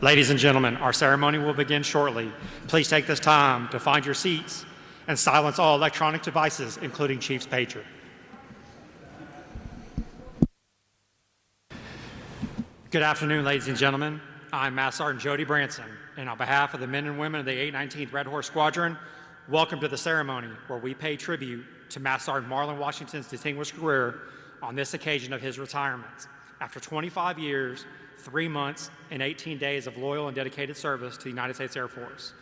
Ladies and gentlemen, our ceremony will begin shortly. Please take this time to find your seats and silence all electronic devices, including Chief's pager. Good afternoon, ladies and gentlemen. I'm Master Sergeant Jody Branson, and on behalf of the men and women of the 819th Red Horse Squadron, welcome to the ceremony where we pay tribute to Master Sergeant Marlon Washington's distinguished career on this occasion of his retirement. After 25 years, 3 months, and 18 days of loyal and dedicated service to the United States Air Force.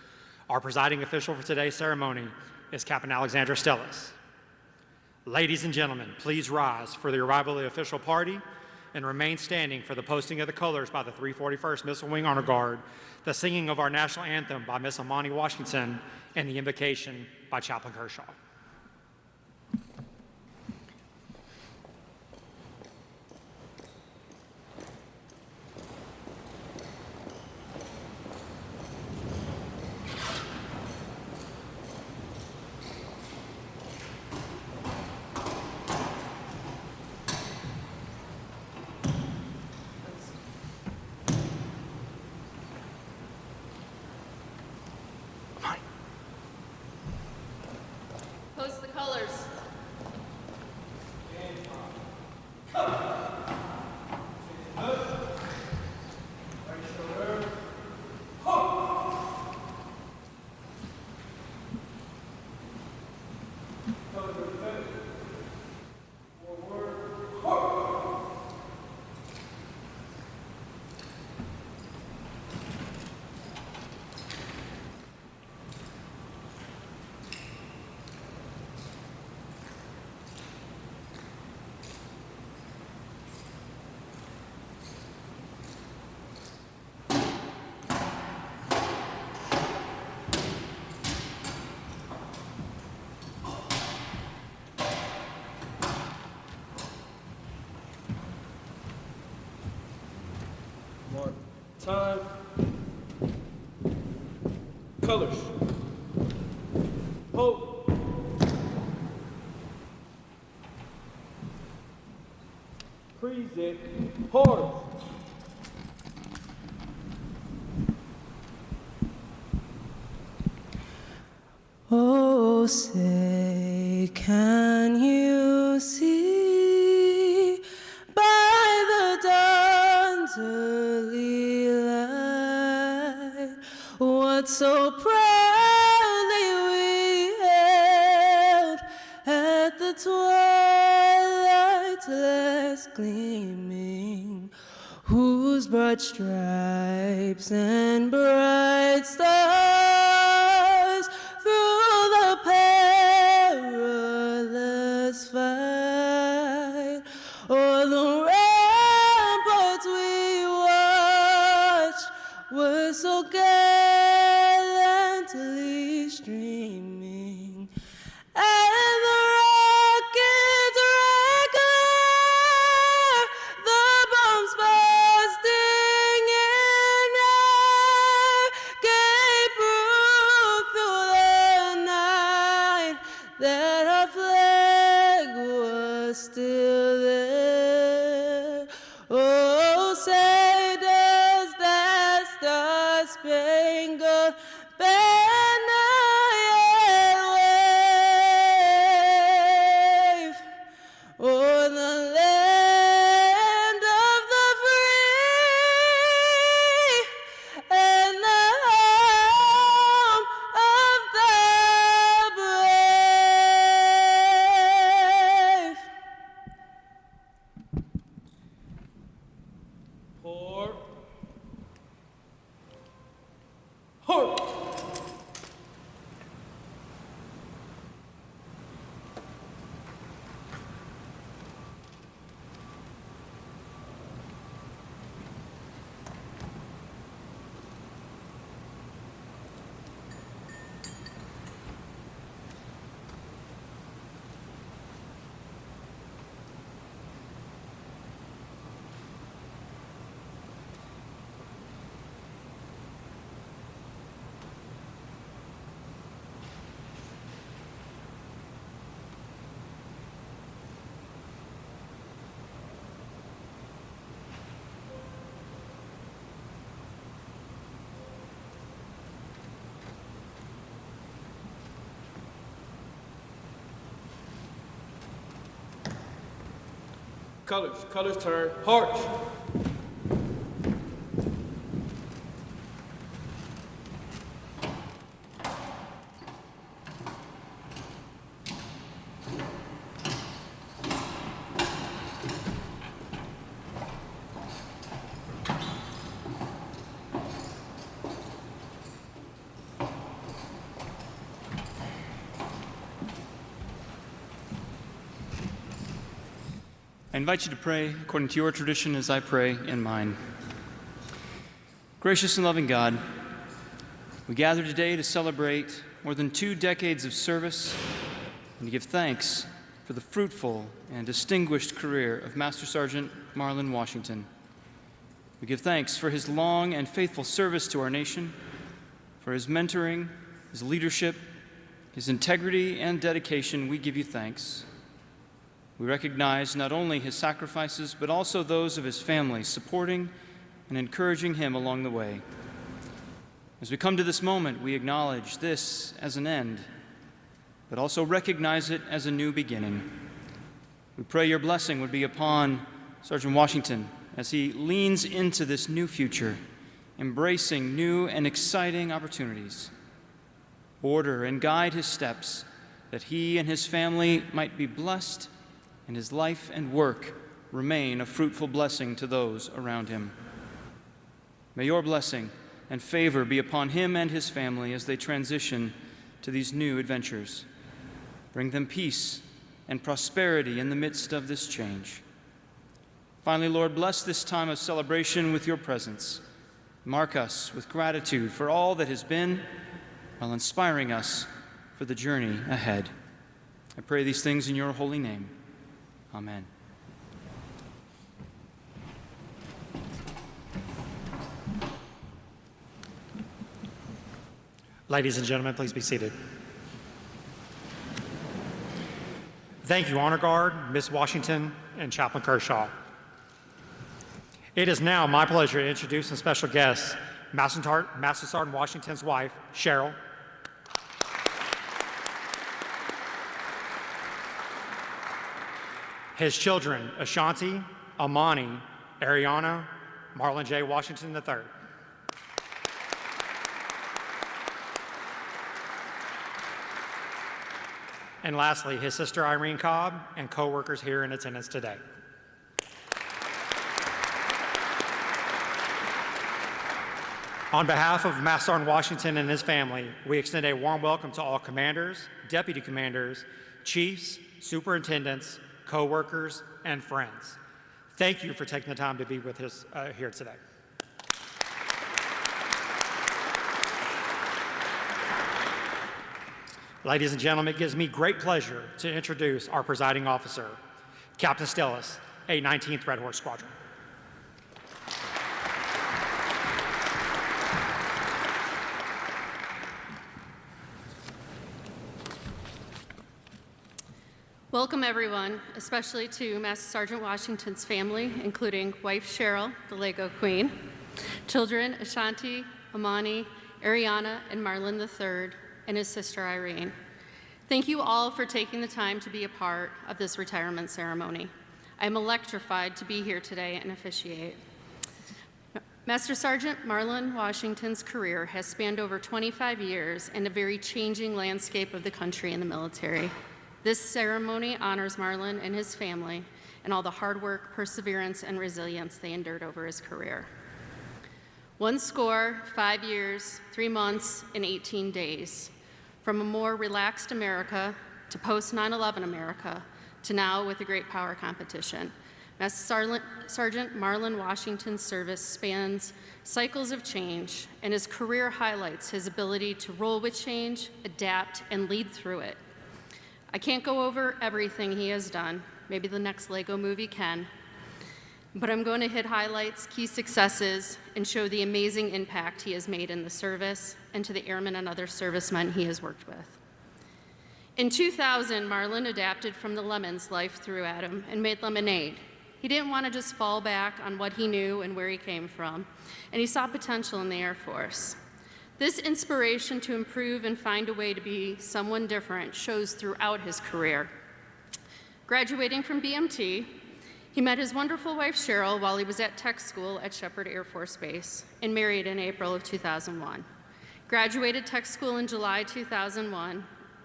Our presiding official for today's ceremony is Captain Alexandra Stellis. Ladies and gentlemen, please rise for the arrival of the official party and remain standing for the posting of the colors by the 341st Missile Wing Honor Guard, the singing of our national anthem by Miss Amani Washington, and the invocation by Chaplain Kershaw. Post the colors. Mark, time, colors, hope, present, hard. Oh, say, can you see by the dawn's early light what so proudly we held at the twilight's last gleaming, whose broad stripes and bright stars through the perilous fight o'er the ramparts we watched were so gallantly streaming, and the rockets regular, the bombs bursting in air, gave proof through the night that our flag was still there. Oh, say does that star-spangled banner yet wave o'er the land of the free and the home of the brave? Colors turn, march. I invite you to pray according to your tradition as I pray in mine. Gracious and loving God, we gather today to celebrate more than 2 decades of service and to give thanks for the fruitful and distinguished career of Master Sergeant Marlon Washington. We give thanks for his long and faithful service to our nation, for his mentoring, his leadership, his integrity and dedication. We give you thanks. We recognize not only his sacrifices, but also those of his family, supporting and encouraging him along the way. As we come to this moment, we acknowledge this as an end, but also recognize it as a new beginning. We pray your blessing would be upon Sergeant Washington as he leans into this new future, embracing new and exciting opportunities. Order and guide his steps, that he and his family might be blessed and his life and work remain a fruitful blessing to those around him. May your blessing and favor be upon him and his family as they transition to these new adventures. Bring them peace and prosperity in the midst of this change. Finally, Lord, bless this time of celebration with your presence. Mark us with gratitude for all that has been, while inspiring us for the journey ahead. I pray these things in your holy name. Amen. Ladies and gentlemen, please be seated. Thank you, Honor Guard, Ms. Washington, and Chaplain Kershaw. It is now my pleasure to introduce some special guests, Master Sergeant Washington's wife, Cheryl, his children, Ashanti, Amani, Ariana, Marlon J. Washington III. And lastly, his sister Irene Cobb and co-workers here in attendance today. On behalf of Master Sergeant Washington and his family, we extend a warm welcome to all commanders, deputy commanders, chiefs, superintendents, co-workers, and friends. Thank you for taking the time to be with us here today. Ladies and gentlemen, it gives me great pleasure to introduce our presiding officer, Captain Stellis, 819th Red Horse Squadron. Welcome, everyone, especially to Master Sergeant Washington's family, including wife Cheryl, the Lego Queen, children Ashanti, Amani, Ariana, and Marlon III, and his sister Irene. Thank you all for taking the time to be a part of this retirement ceremony. I am electrified to be here today and officiate. Master Sergeant Marlon Washington's career has spanned over 25 years in a very changing landscape of the country and the military. This ceremony honors Marlon and his family and all the hard work, perseverance, and resilience they endured over his career. 105 years, 3 months, and 18 days. From a more relaxed America to post-9/11 America to now with the great power competition. Master Sergeant Marlon Washington's service spans cycles of change, and his career highlights his ability to roll with change, adapt, and lead through it. I can't go over everything he has done. Maybe the next Lego movie can. But I'm going to hit highlights, key successes, and show the amazing impact he has made in the service and to the airmen and other servicemen he has worked with. In 2000, Marlon adapted from the lemons life threw at him and made lemonade. He didn't want to just fall back on what he knew and where he came from, and he saw potential in the Air Force. This inspiration to improve and find a way to be someone different shows throughout his career. Graduating from BMT, He met his wonderful wife, Cheryl, while he was at tech school at Shepherd Air Force Base and married in April of 2001. Graduated tech school in July 2001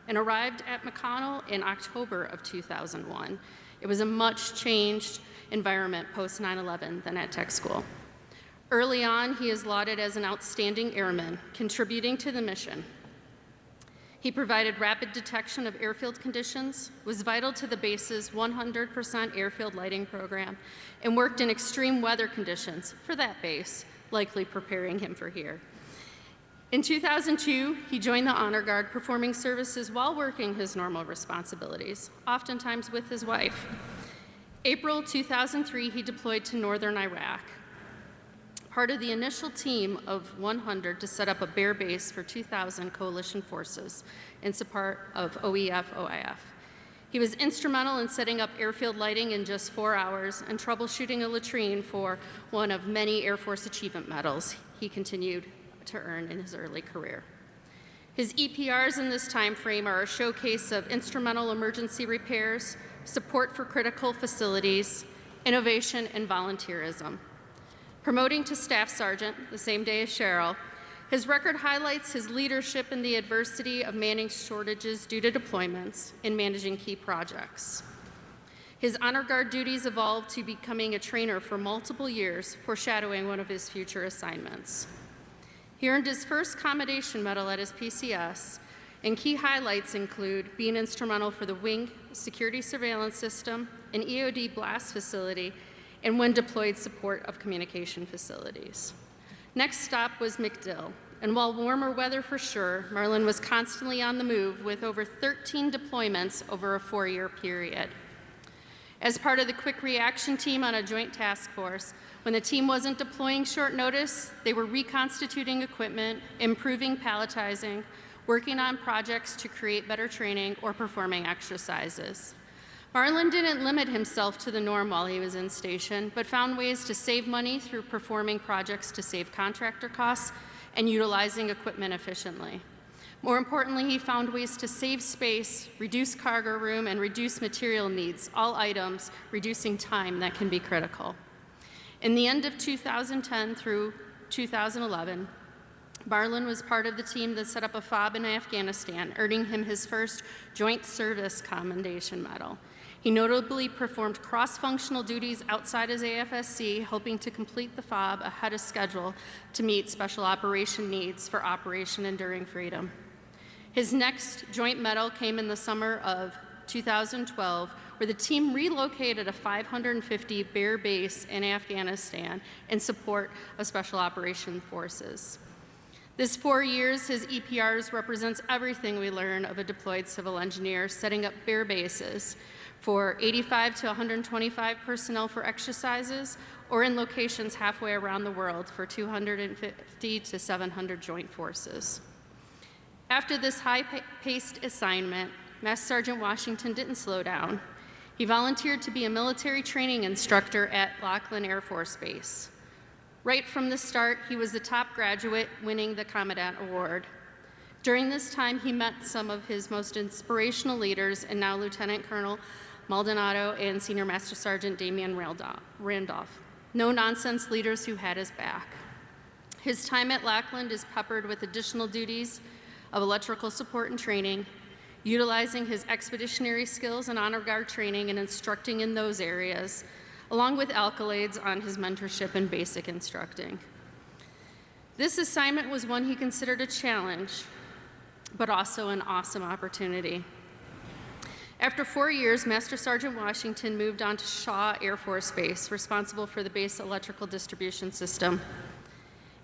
and arrived at McConnell in October of 2001. It was a much changed environment post 9/11 than at tech school. Early on, he is lauded as an outstanding airman, contributing to the mission. He provided rapid detection of airfield conditions, was vital to the base's 100% airfield lighting program, and worked in extreme weather conditions for that base, likely preparing him for here. In 2002, he joined the Honor Guard, performing services while working his normal responsibilities, oftentimes with his wife. April 2003, he deployed to northern Iraq, part of the initial team of 100 to set up a bear base for 2,000 coalition forces in support of OEF-OIF. He was instrumental in setting up airfield lighting in just 4 hours and troubleshooting a latrine for one of many Air Force Achievement Medals he continued to earn in his early career. His EPRs in this time frame are a showcase of instrumental emergency repairs, support for critical facilities, innovation, and volunteerism. Promoting to Staff Sergeant the same day as Cheryl, his record highlights his leadership in the adversity of manning shortages due to deployments and managing key projects. His Honor Guard duties evolved to becoming a trainer for multiple years, foreshadowing one of his future assignments. He earned his first Commendation Medal at his PCS, and key highlights include being instrumental for the Wing Security Surveillance System, an EOD blast facility, and when deployed support of communication facilities. Next stop was MacDill, and while warmer weather for sure, Marlon was constantly on the move with over 13 deployments over a 4-year period. As part of the quick reaction team on a joint task force, when the team wasn't deploying short notice, they were reconstituting equipment, improving palletizing, working on projects to create better training, or performing exercises. Marlon didn't limit himself to the norm while he was in station, but found ways to save money through performing projects to save contractor costs and utilizing equipment efficiently. More importantly, he found ways to save space, reduce cargo room, and reduce material needs, all items reducing time that can be critical. In the end of 2010 through 2011, Marlon was part of the team that set up a FOB in Afghanistan, earning him his first Joint Service Commendation Medal. He notably performed cross-functional duties outside his AFSC, helping to complete the FOB ahead of schedule to meet special operation needs for Operation Enduring Freedom. His next joint medal came in the summer of 2012, where the team relocated a 550 bear base in Afghanistan in support of Special Operation Forces. This 4 years, his EPRs represents everything we learn of a deployed civil engineer setting up bear bases for 85 to 125 personnel for exercises, or in locations halfway around the world for 250 to 700 joint forces. After this high-paced assignment, Master Sergeant Washington didn't slow down. He volunteered to be a military training instructor at Laughlin Air Force Base. Right from the start, he was the top graduate, winning the Commandant Award. During this time, he met some of his most inspirational leaders, and now Lieutenant Colonel Maldonado and Senior Master Sergeant Damian Randolph. No-nonsense leaders who had his back. His time at Lackland is peppered with additional duties of electrical support and training, utilizing his expeditionary skills and honor guard training and instructing in those areas, along with accolades on his mentorship and basic instructing. This assignment was one he considered a challenge, but also an awesome opportunity. After 4 years, Master Sergeant Washington moved on to Shaw Air Force Base, responsible for the base electrical distribution system.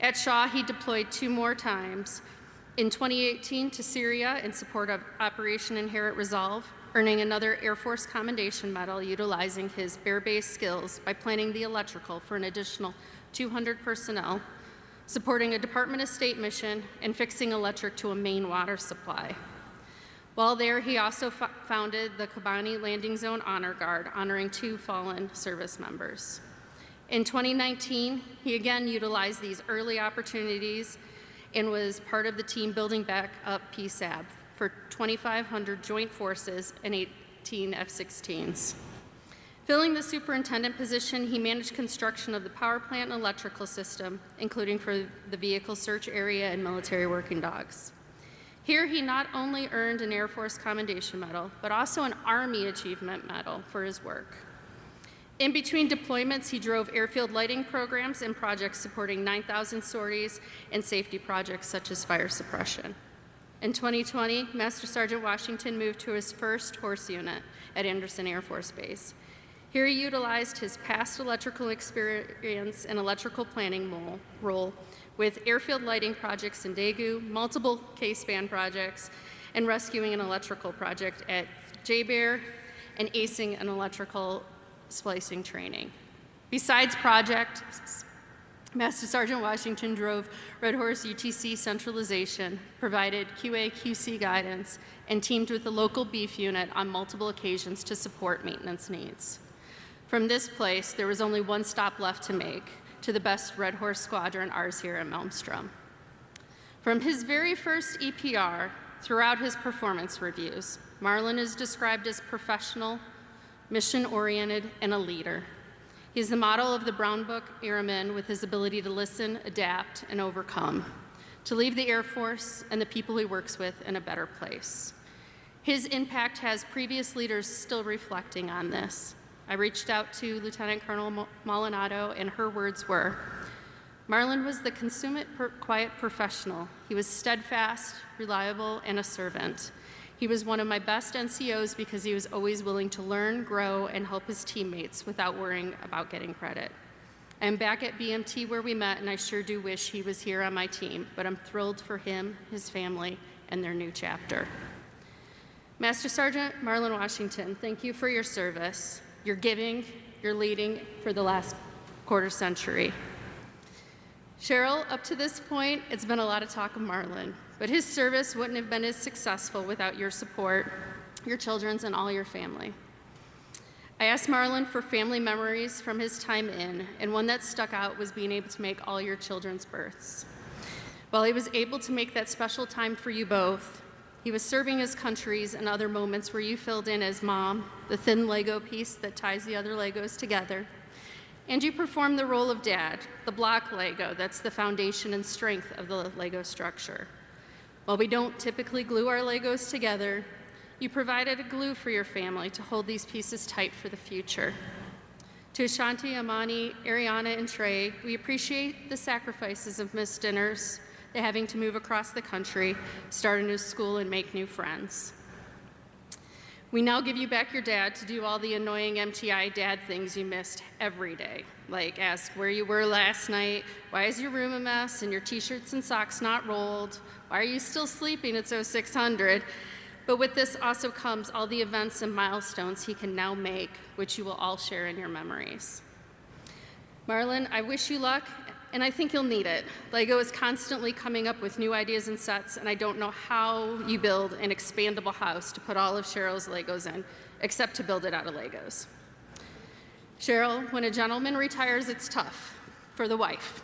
At Shaw, he deployed 2 more times, in 2018 to Syria in support of Operation Inherent Resolve, earning another Air Force Commendation Medal utilizing his bear-based skills by planning the electrical for an additional 200 personnel, supporting a Department of State mission, and fixing electric to a main water supply. While there, he also founded the Kobani Landing Zone Honor Guard, honoring 2 fallen service members. In 2019, he again utilized these early opportunities and was part of the team building back up PSAB for 2,500 joint forces and 18 F-16s. Filling the superintendent position, he managed construction of the power plant and electrical system, including for the vehicle search area and military working dogs. Here, he not only earned an Air Force Commendation Medal, but also an Army Achievement Medal for his work. In between deployments, he drove airfield lighting programs and projects supporting 9,000 sorties and safety projects such as fire suppression. In 2020, Master Sergeant Washington moved to his first horse unit at Anderson Air Force Base. Here he utilized his past electrical experience and electrical planning role with airfield lighting projects in Daegu, multiple K-span projects, and rescuing an electrical project at J-Bear, and acing an electrical splicing training. Besides projects, Master Sergeant Washington drove Red Horse UTC centralization, provided QA/QC guidance, and teamed with the local beef unit on multiple occasions to support maintenance needs. From this place, there was only one stop left to make, to the best Red Horse Squadron, ours here at Malmstrom. From his very first EPR throughout his performance reviews, Marlon is described as professional, mission-oriented, and a leader. He's the model of the Brown Book airman with his ability to listen, adapt, and overcome, to leave the Air Force and the people he works with in a better place. His impact has previous leaders still reflecting on this. I reached out to Lieutenant Colonel Maldonado, and her words were, Marlon was the consummate, quiet professional. He was steadfast, reliable, and a servant. He was one of my best NCOs because he was always willing to learn, grow, and help his teammates without worrying about getting credit. I'm back at BMT where we met, and I sure do wish he was here on my team, but I'm thrilled for him, his family, and their new chapter. Master Sergeant Marlon Washington, thank you for your service, your giving, your leading for the last quarter century. Cheryl, up to this point, it's been a lot of talk of Marlon, but his service wouldn't have been as successful without your support, your children's, and all your family. I asked Marlon for family memories from his time in, and one that stuck out was being able to make all your children's births. While he was able to make that special time for you both, he was serving his countries and other moments where you filled in as mom, the thin Lego piece that ties the other Legos together. And you performed the role of dad, the block Lego that's the foundation and strength of the Lego structure. While we don't typically glue our Legos together, you provided a glue for your family to hold these pieces tight for the future. To Ashanti, Amani, Ariana, and Trey, we appreciate the sacrifices of missed dinners, the having to move across the country, start a new school, and make new friends. We now give you back your dad to do all the annoying MTI dad things you missed every day, like ask where you were last night, why is your room a mess and your t-shirts and socks not rolled, why are you still sleeping at 0600? But with this also comes all the events and milestones he can now make, which you will all share in your memories. Marlon, I wish you luck, and I think you'll need it. Lego is constantly coming up with new ideas and sets, and I don't know how you build an expandable house to put all of Cheryl's Legos in, except to build it out of Legos. Cheryl, when a gentleman retires, it's tough for the wife.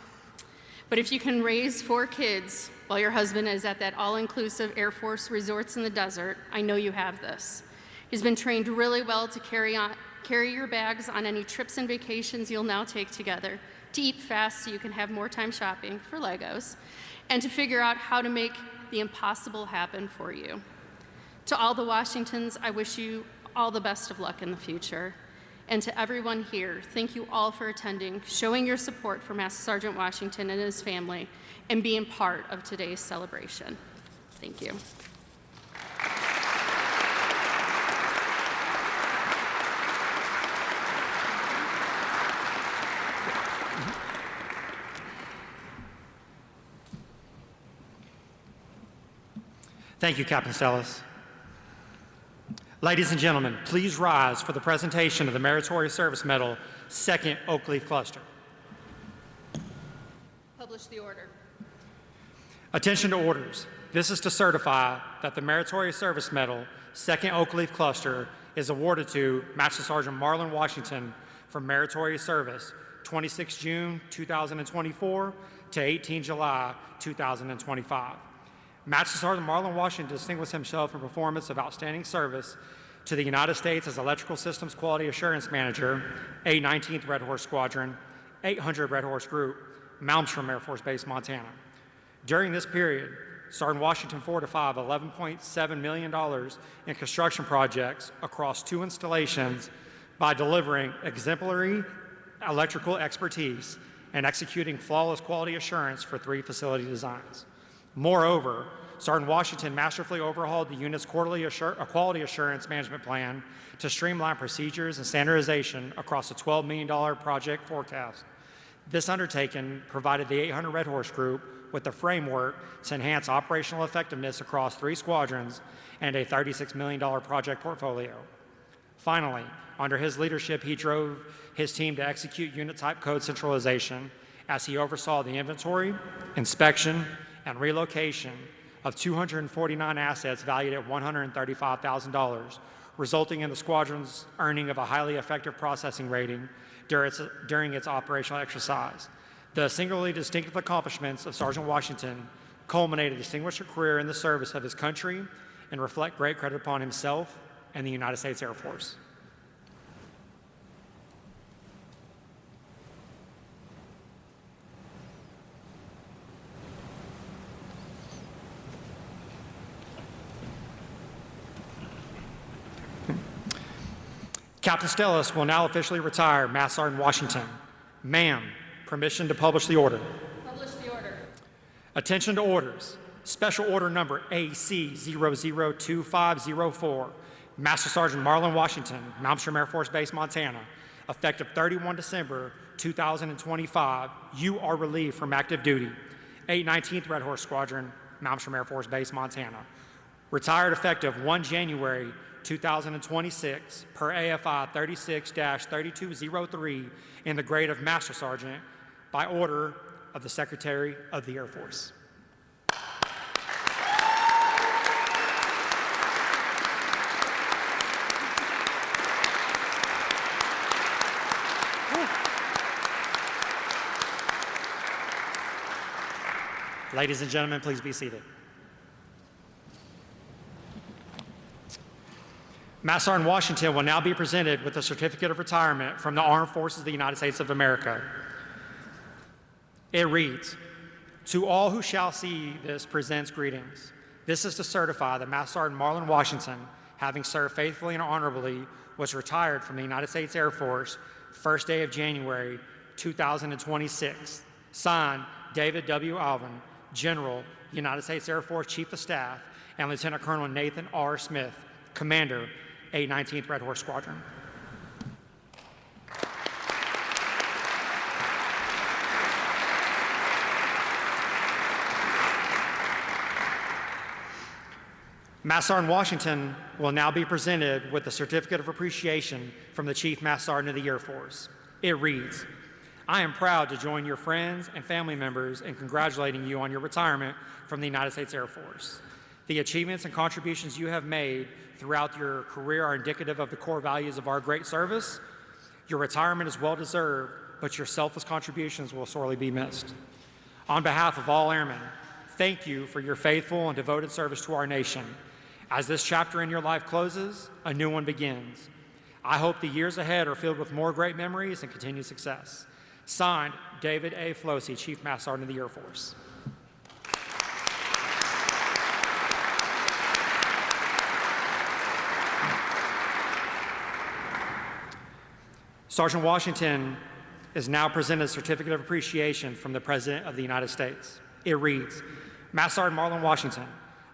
But if you can raise 4 kids while your husband is at that all-inclusive Air Force resorts in the desert, I know you have this. He's been trained really well to carry your bags on any trips and vacations you'll now take together, to eat fast so you can have more time shopping for Legos, and to figure out how to make the impossible happen for you. To all the Washingtons, I wish you all the best of luck in the future. And to everyone here, thank you all for attending, showing your support for Master Sergeant Washington and his family, and being part of today's celebration. Thank you. Thank you, Captain Stellis. Ladies and gentlemen, please rise for the presentation of the Meritorious Service Medal, 2nd Oak Leaf Cluster. Publish the order. Attention to orders. This is to certify that the Meritorious Service Medal, 2nd Oak Leaf Cluster, is awarded to Master Sergeant Marlon Washington for meritorious service, 26 June 2024 to 18 July 2025. Master Sergeant Marlon Washington distinguished himself in performance of outstanding service to the United States as Electrical Systems Quality Assurance Manager, 819th Red Horse Squadron, 800 Red Horse Group, Malmstrom Air Force Base, Montana. During this period, Sergeant Washington 4 to 5 $11.7 million in construction projects across 2 installations by delivering exemplary electrical expertise and executing flawless quality assurance for 3 facility designs. Moreover, Sergeant Washington masterfully overhauled the unit's quarterly quality assurance management plan to streamline procedures and standardization across a $12 million project forecast. This undertaking provided the 800 Red Horse Group with the framework to enhance operational effectiveness across 3 squadrons and a $36 million project portfolio. Finally, under his leadership, he drove his team to execute unit type code centralization as he oversaw the inventory, inspection, and relocation of 249 assets valued at $135,000, resulting in the squadron's earning of a highly effective processing rating during its operational exercise. The singularly distinctive accomplishments of Sergeant Washington culminate a distinguished career in the service of his country and reflect great credit upon himself and the United States Air Force. Captain Stellis will now officially retire Master Sergeant Washington. Ma'am, permission to publish the order. Publish the order. Attention to orders. Special order number AC002504. Master Sergeant Marlon Washington, Malmstrom Air Force Base, Montana. Effective 31 December 2025, you are relieved from active duty. 819th Red Horse Squadron, Malmstrom Air Force Base, Montana. Retired effective 1 January 2026 per AFI 36-3203 in the grade of Master Sergeant by order of the Secretary of the Air Force. Ladies and gentlemen, please be seated. Master Sergeant Washington will now be presented with a certificate of retirement from the Armed Forces of the United States of America. It reads, "To all who shall see this presents greetings. This is to certify that Master Sergeant Marlon Washington, having served faithfully and honorably, was retired from the United States Air Force, first day of January 2026. Signed, David W. Alvin, General, United States Air Force Chief of Staff, and Lieutenant Colonel Nathan R. Smith, Commander, 819th Red Horse Squadron." Master Sergeant Washington will now be presented with the Certificate of Appreciation from the Chief Master Sergeant of the Air Force. It reads, "I am proud to join your friends and family members in congratulating you on your retirement from the United States Air Force. The achievements and contributions you have made throughout your career are indicative of the core values of our great service. Your retirement is well-deserved, but your selfless contributions will sorely be missed. On behalf of all airmen, thank you for your faithful and devoted service to our nation. As this chapter in your life closes, a new one begins. I hope the years ahead are filled with more great memories and continued success. Signed, David A. Flosi, Chief Master Sergeant of the Air Force." Sergeant Washington is now presented a certificate of appreciation from the President of the United States. It reads, "Master Sergeant Marlon Washington,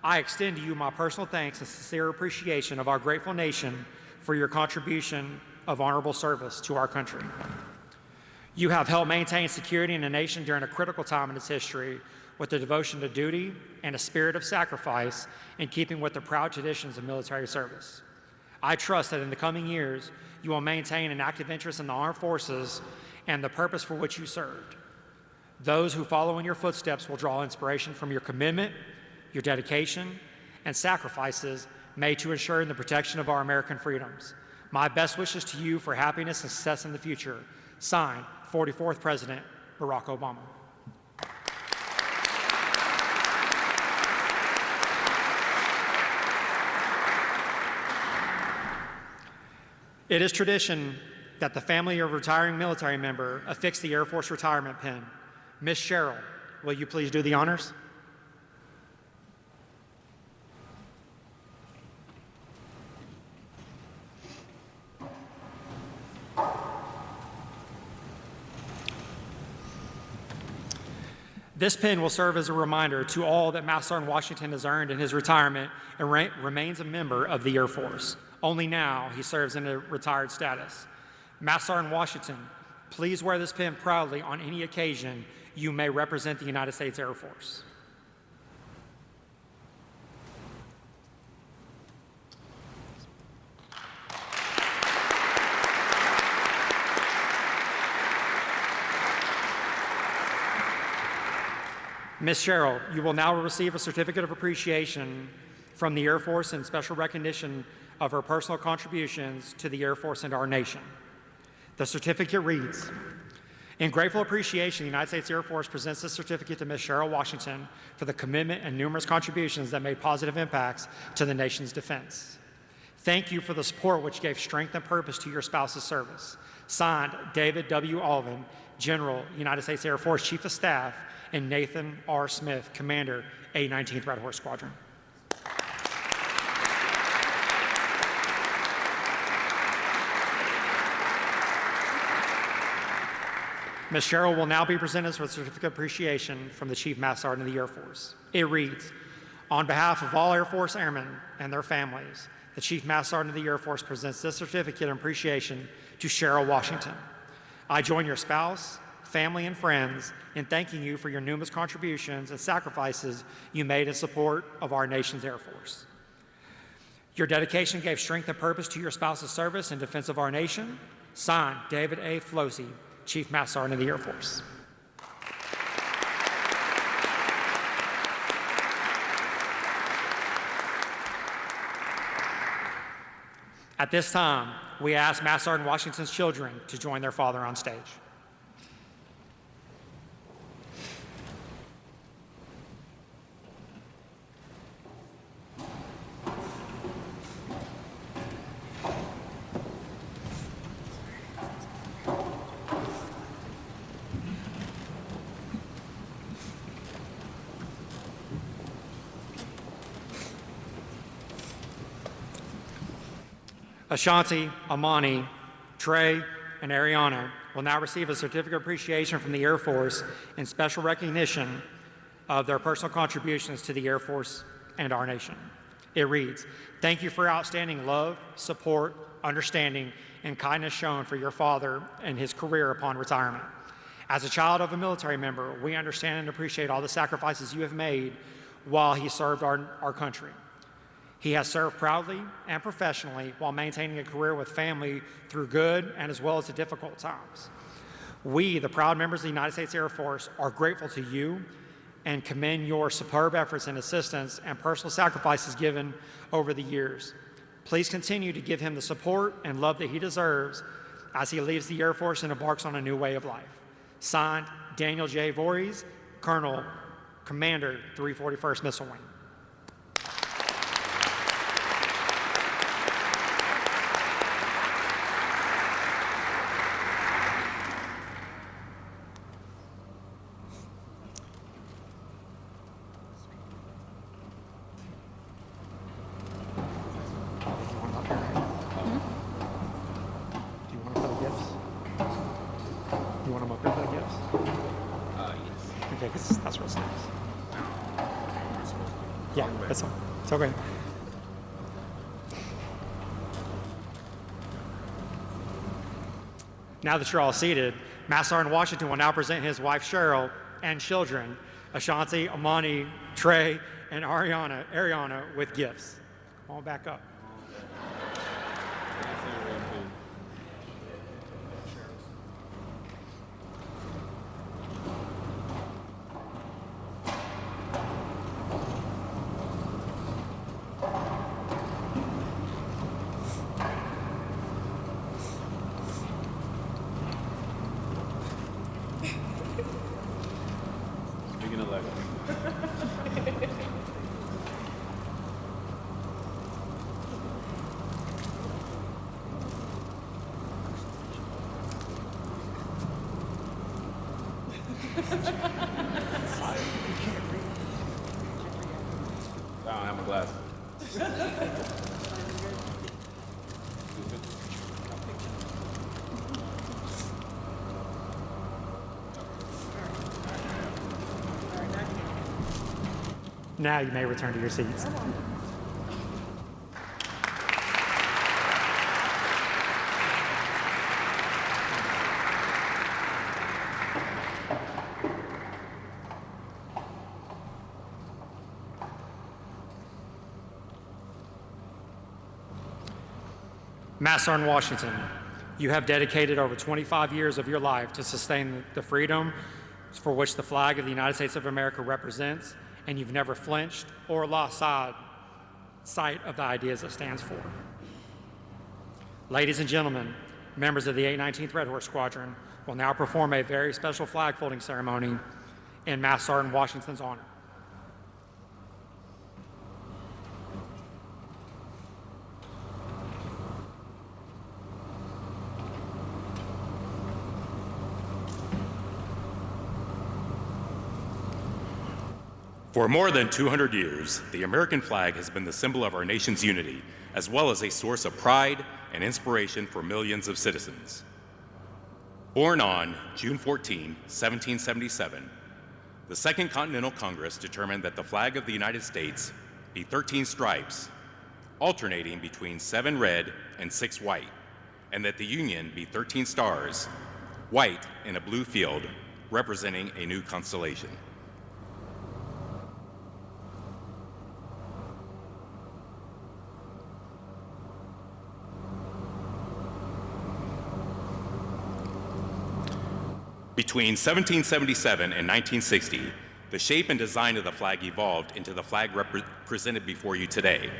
I extend to you my personal thanks and sincere appreciation of our grateful nation for your contribution of honorable service to our country. You have helped maintain security in the nation during a critical time in its history with a devotion to duty and a spirit of sacrifice in keeping with the proud traditions of military service. I trust that in the coming years, you will maintain an active interest in the armed forces and the purpose for which you served. Those who follow in your footsteps will draw inspiration from your commitment, your dedication, and sacrifices made to ensure the protection of our American freedoms. My best wishes to you for happiness and success in the future." Signed, 44th President Barack Obama. It is tradition that the family of a retiring military member affix the Air Force retirement pin. Miss Cheryl, will you please do the honors? This pin will serve as a reminder to all that Master Sergeant Washington has earned in his retirement and remains a member of the Air Force. Only now he serves in a retired status. Master Sergeant Washington, please wear this pin proudly on any occasion you may represent the United States Air Force. Ms. Cheryl, you will now receive a certificate of appreciation from the Air Force in special recognition of her personal contributions to the Air Force and our nation. The certificate reads, in grateful appreciation, the United States Air Force presents this certificate to Ms. Cheryl Washington for the commitment and numerous contributions that made positive impacts to the nation's defense. Thank you for the support which gave strength and purpose to your spouse's service. Signed, David W. Alvin, General, United States Air Force Chief of Staff, and Nathan R. Smith, Commander, 819th Red Horse Squadron. Ms. Cheryl will now be presented with a certificate of appreciation from the Chief Master Sergeant of the Air Force. It reads, on behalf of all Air Force airmen and their families, the Chief Master Sergeant of the Air Force presents this certificate of appreciation to Cheryl Washington. I join your spouse, family, and friends in thanking you for your numerous contributions and sacrifices you made in support of our nation's Air Force. Your dedication gave strength and purpose to your spouse's service in defense of our nation. Signed, David A. Flosey, Chief Master Sergeant of the Air Force. At this time, we ask Master Sergeant Washington's children to join their father on stage. Ashanti, Amani, Trey, and Ariana will now receive a certificate of appreciation from the Air Force in special recognition of their personal contributions to the Air Force and our nation. It reads, thank you for outstanding love, support, understanding, and kindness shown for your father and his career upon retirement. As a child of a military member, we understand and appreciate all the sacrifices you have made while he served our country. He has served proudly and professionally while maintaining a career with family through good and as well as the difficult times. We, the proud members of the United States Air Force, are grateful to you and commend your superb efforts and assistance and personal sacrifices given over the years. Please continue to give him the support and love that he deserves as he leaves the Air Force and embarks on a new way of life. Signed, Daniel J. Voorhees, Colonel, Commander, 341st Missile Wing. Yeah, that's all. It's okay. Now that you're all seated, Master Sergeant Washington will now present his wife Cheryl and children, Ashanti, Amani, Trey, and Ariana with gifts. Come on back up. I don't have my glasses. Now you may return to your seats. Master Sergeant Washington, you have dedicated over 25 years of your life to sustain the freedom for which the flag of the United States of America represents, and you've never flinched or lost sight of the ideas it stands for. Ladies and gentlemen, members of the 819th Red Horse Squadron will now perform a very special flag folding ceremony in Master Sergeant Washington's honor. For more than 200 years, the American flag has been the symbol of our nation's unity, as well as a source of pride and inspiration for millions of citizens. Born on June 14, 1777, the Second Continental Congress determined that the flag of the United States be 13 stripes, alternating between 7 red and 6 white, and that the Union be 13 stars, white in a blue field, representing a new constellation. Between 1777 and 1960, the shape and design of the flag evolved into the flag presented before you today.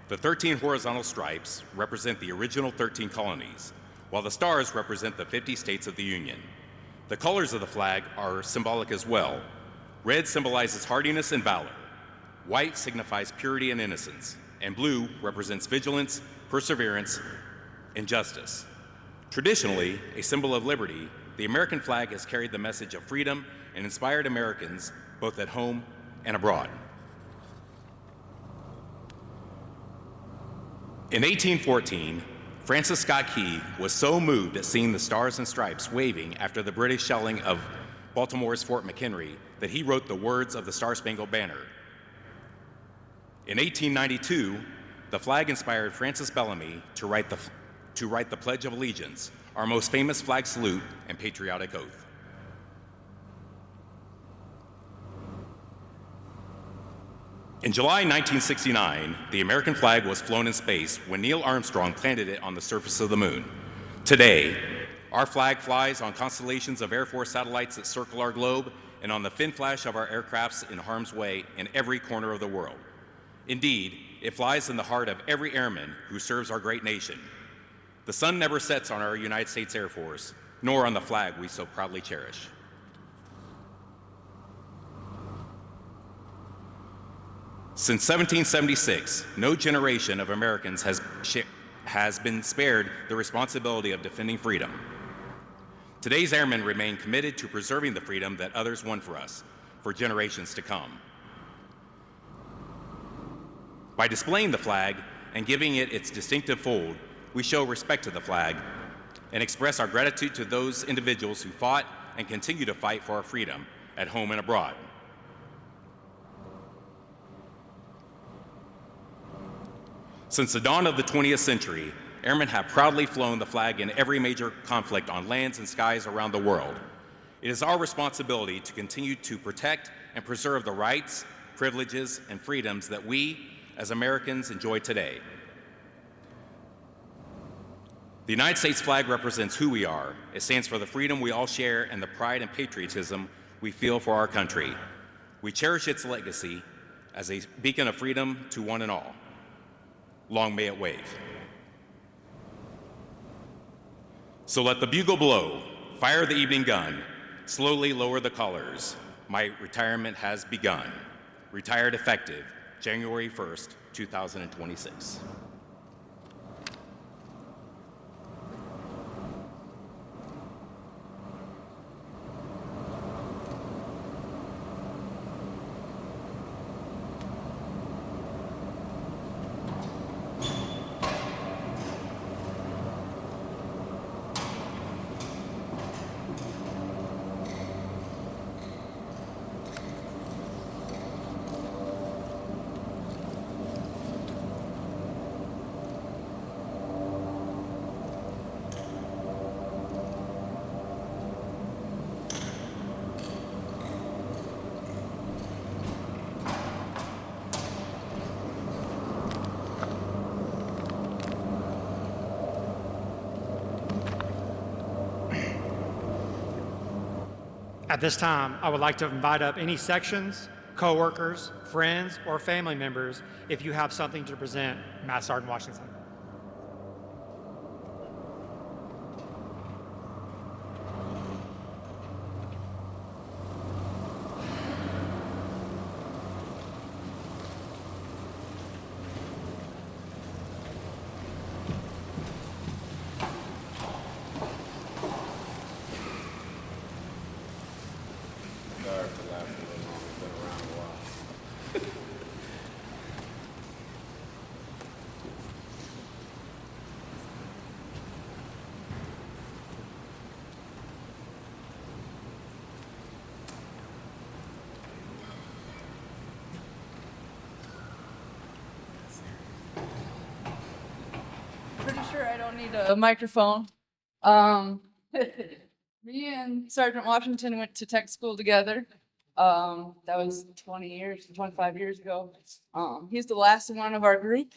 The 13 horizontal stripes represent the original 13 colonies, while the stars represent the 50 states of the Union. The colors of the flag are symbolic as well. Red symbolizes hardiness and valor, white signifies purity and innocence, and blue represents vigilance, perseverance, and justice. Traditionally, a symbol of liberty, the American flag has carried the message of freedom and inspired Americans both at home and abroad. In 1814, Francis Scott Key was so moved at seeing the stars and stripes waving after the British shelling of Baltimore's Fort McHenry that he wrote the words of the Star-Spangled Banner. In 1892, the flag inspired Francis Bellamy to write the Pledge of Allegiance, our most famous flag salute and patriotic oath. In July 1969, the American flag was flown in space when Neil Armstrong planted it on the surface of the moon. Today, our flag flies on constellations of Air Force satellites that circle our globe and on the fin flash of our aircrafts in harm's way in every corner of the world. Indeed, it flies in the heart of every airman who serves our great nation. The sun never sets on our United States Air Force, nor on the flag we so proudly cherish. Since 1776, no generation of Americans has been spared the responsibility of defending freedom. Today's airmen remain committed to preserving the freedom that others won for us for generations to come. By displaying the flag and giving it its distinctive fold, we show respect to the flag and express our gratitude to those individuals who fought and continue to fight for our freedom at home and abroad. Since the dawn of the 20th century, airmen have proudly flown the flag in every major conflict on lands and skies around the world. It is our responsibility to continue to protect and preserve the rights, privileges, and freedoms that we, as Americans, enjoy today. The United States flag represents who we are. It stands for the freedom we all share and the pride and patriotism we feel for our country. We cherish its legacy as a beacon of freedom to one and all. Long may it wave. So let the bugle blow, fire the evening gun, slowly lower the colors. My retirement has begun. Retired effective January 1st, 2026. At this time, I would like to invite up any sections, coworkers, friends, or family members if you have something to present Master Sergeant Washington. Sorry for laughing a little long. It's been around a while. Pretty sure I don't need a microphone. Me and Sergeant Washington went to tech school together. That was 25 years ago. He's the last one of our group.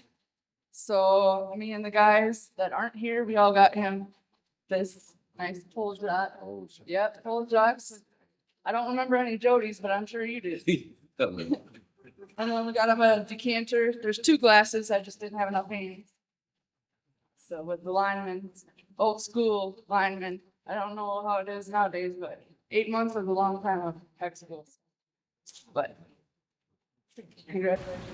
So me and the guys that aren't here, we all got him this nice pole shot. Yep, pole shots. I don't remember any Jodies, but I'm sure you do. And then we got him a decanter. There's 2 glasses. I just didn't have enough hands. So with the linemen, old school linemen, I don't know how it is nowadays, but 8 months was a long time of tech school. But congratulations.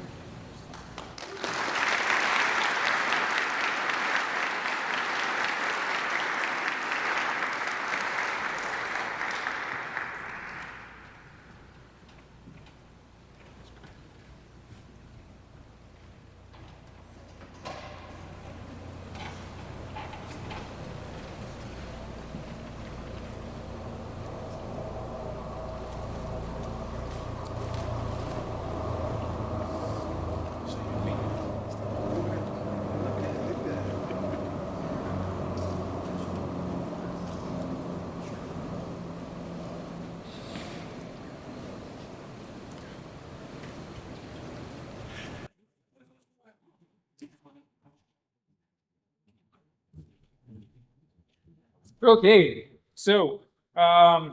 Okay, so I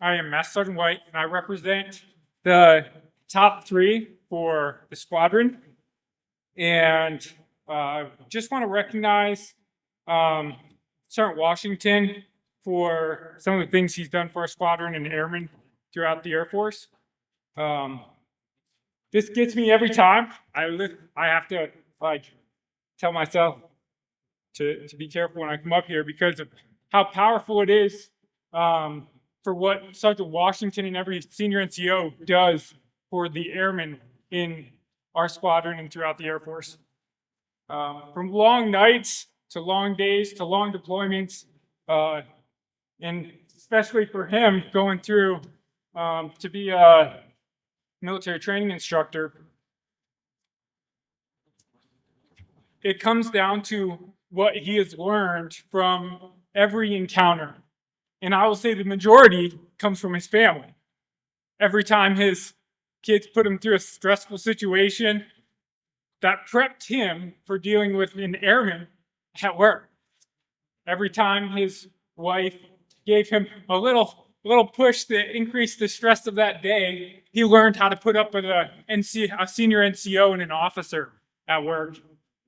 am Master Sergeant White, and I represent the top 3 for the squadron. And just want to recognize Sergeant Washington for some of the things he's done for our squadron and airmen throughout the Air Force. This gets me every time. I have to tell myself to be careful when I come up here because of how powerful it is for what Sergeant Washington and every senior NCO does for the airmen in our squadron and throughout the Air Force. From long nights to long days to long deployments, and especially for him going through to be a military training instructor, it comes down to what he has learned from every encounter. And I will say the majority comes from his family. Every time his kids put him through a stressful situation, that prepped him for dealing with an airman at work. Every time his wife gave him a little push to increase the stress of that day, he learned how to put up with a senior NCO and an officer at work.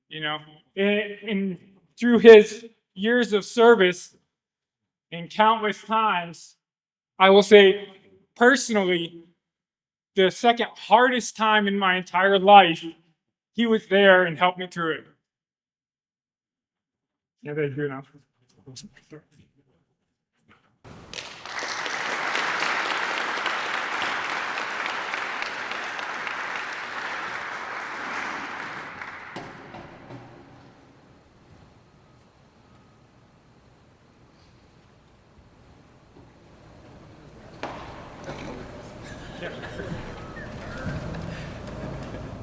You know, and through his years of service and countless times, I will say personally, the second hardest time in my entire life, he was there and helped me through it. Yeah, they do now.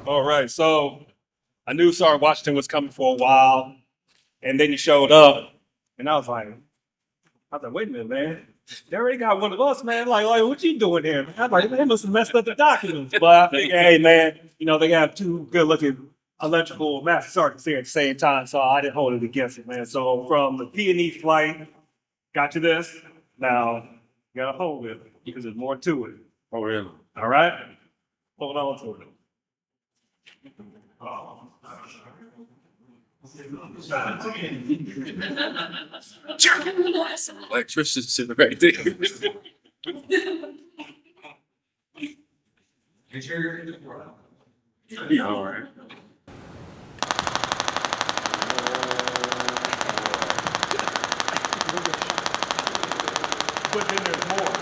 All right, so I knew Sergeant Washington was coming for a while, and then he showed up, and I was like, wait a minute, man. They already got one of us, man. Like what you doing here? I was like, they must have messed up the documents. But I figured, hey, man, you know, they got 2 good-looking electrical master sergeant here at the same time, so I didn't hold it against it, man. So from the P&E flight, got you this. Now, you gotta hold it, because there's more to it. Oh, really? All right? Hold on to it. Electricity right there. All right. But then there's more.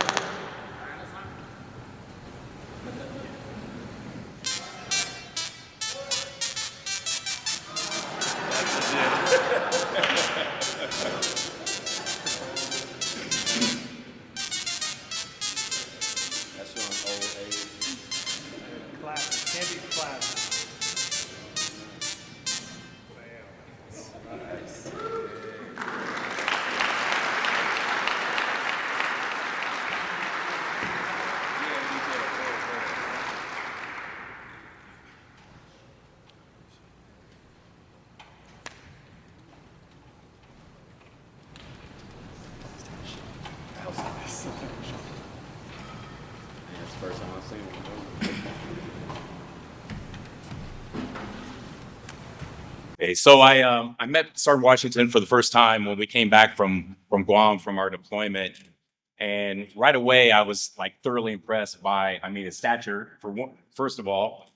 That's on old age. Classic, can't be classic. That's the first time I've seen one. Okay, so I met Sergeant Washington for the first time when we came back from Guam from our deployment, and right away I was like thoroughly impressed by, I mean, his stature for one, first of all.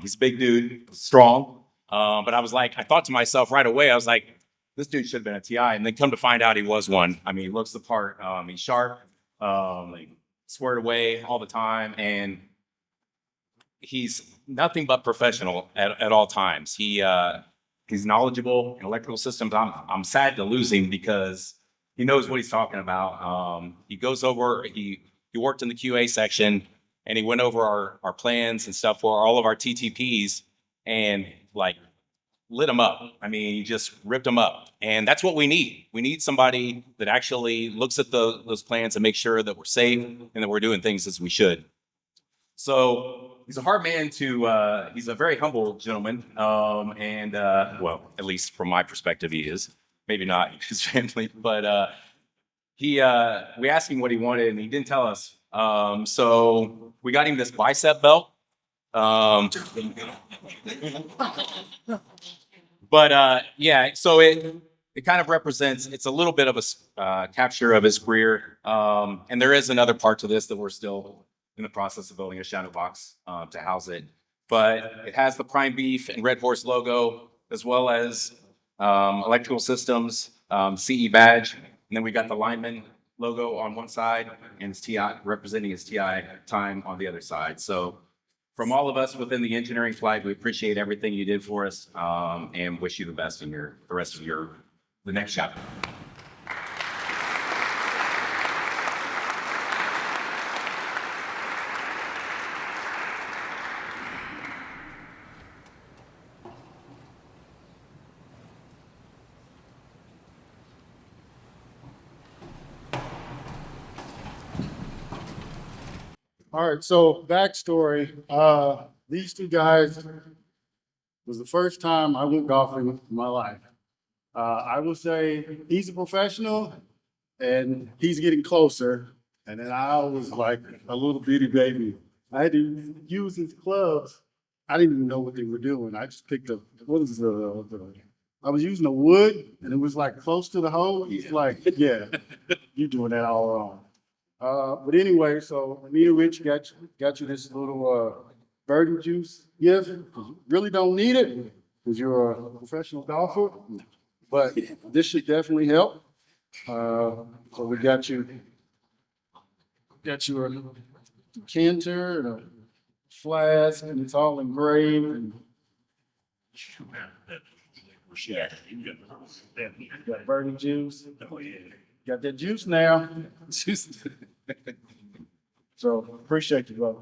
He's a big dude, strong, but I thought to myself right away, I was like, this dude should have been a TI, and then come to find out he was one. I mean, he looks the part. He's sharp, like squared away all the time, and he's nothing but professional at all times. He's knowledgeable in electrical systems. I'm sad to lose him because he knows what he's talking about. He goes over, he worked in the QA section, and he went over our plans and stuff for all of our TTPs and like lit them up. I mean, he just ripped them up. And that's what we need. We need somebody that actually looks at those plans and makes sure that we're safe and that we're doing things as we should. So he's a hard man to, he's a very humble gentleman. Well, at least from my perspective, he is. Maybe not his family, but we asked him what he wanted and he didn't tell us. So we got him this bicep belt. Yeah, so it kind of represents, it's a little bit of a capture of his career. And there is another part to this that we're still in the process of building a shadow box to house it. But it has the Prime Beef and Red Horse logo, as well as electrical systems, CE badge. And then we got the lineman logo on one side and his TI, representing his TI time on the other side. So from all of us within the engineering flag, we appreciate everything you did for us and wish you the best in the rest of the next chapter. All right, so backstory, these two guys was the first time I went golfing in my life. I would say he's a professional and he's getting closer. And then I was like a little bitty baby. I had to use his clubs. I didn't even know what they were doing. I just picked up, I was using a wood and it was like close to the hole. He's like, yeah, you're doing that all wrong. But anyway, so me and Rich got you this little birdie juice gift. You really don't need it because you're a professional golfer, but this should definitely help. So we got you a decanter and a flask, and it's all engraved. And got birdie juice. Oh yeah, got that juice now. So appreciate you, brother.